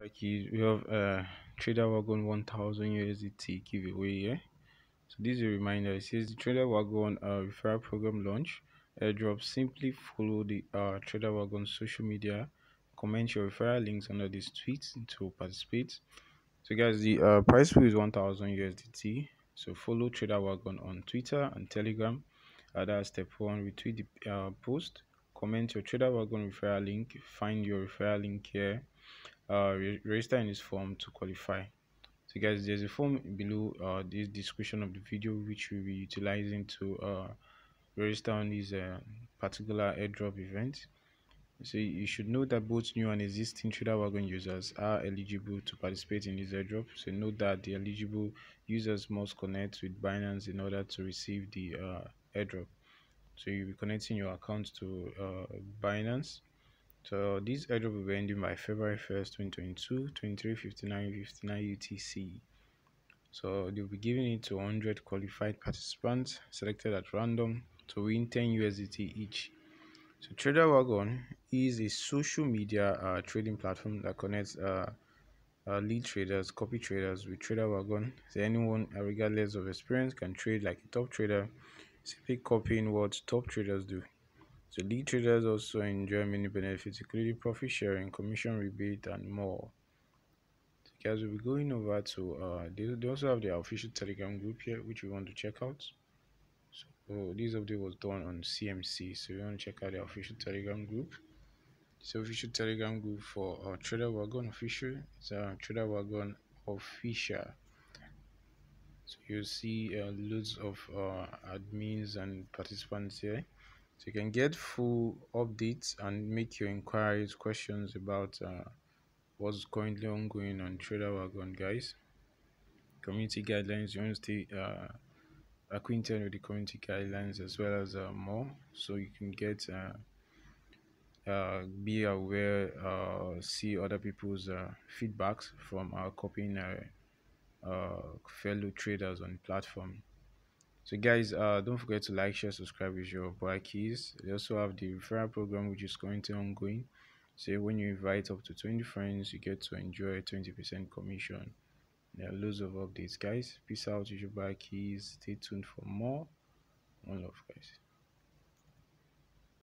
We have Traderwagon 1000 USDT giveaway here. So this is a reminder. It says the Traderwagon referral program launch airdrop. Simply follow the Traderwagon social media, comment your referral links under this tweet to participate. So guys, the price pool is 1000 USDT. So follow Traderwagon on Twitter and Telegram. That's step one. Retweet the post. Comment your Traderwagon referral link. Find your referral link here. Register in this form to qualify. So guys, there's a form below this description of the video which we'll be utilizing to register on this particular airdrop event. So you should know that both new and existing Traderwagon users are eligible to participate in this airdrop. So note that the eligible users must connect with Binance in order to receive the airdrop. So you'll be connecting your account to Binance. So this airdrop will be ending by February 1st, 2022, 23:59 UTC. So they'll be giving it to 100 qualified participants selected at random to win 10 USDT each. So Traderwagon is a social media trading platform that connects lead traders, copy traders with Traderwagon. So anyone, regardless of experience, can trade like a top trader, simply copying what top traders do. So lead traders also enjoy many benefits, including profit sharing, commission rebate, and more. So guys, we'll be going over to they also have their official Telegram group here, which we want to check out. So this update was done on CMC, so we want to check out the official Telegram group. So official Telegram group for Traderwagon official. It's Traderwagon official. So you'll see loads of admins and participants here. So you can get full updates and make your inquiries, questions about what's currently ongoing on Traderwagon, guys. Community guidelines, you want to stay acquainted with the community guidelines as well as more, so you can get be aware, see other people's feedbacks from copying fellow traders on the platform. So guys, don't forget to like, share, subscribe with your boy keys. They also have the referral program which is currently ongoing. So when you invite up to 20 friends, you get to enjoy 20% commission. There are loads of updates, guys. Peace out with your boy keys. Stay tuned for more. One love, guys.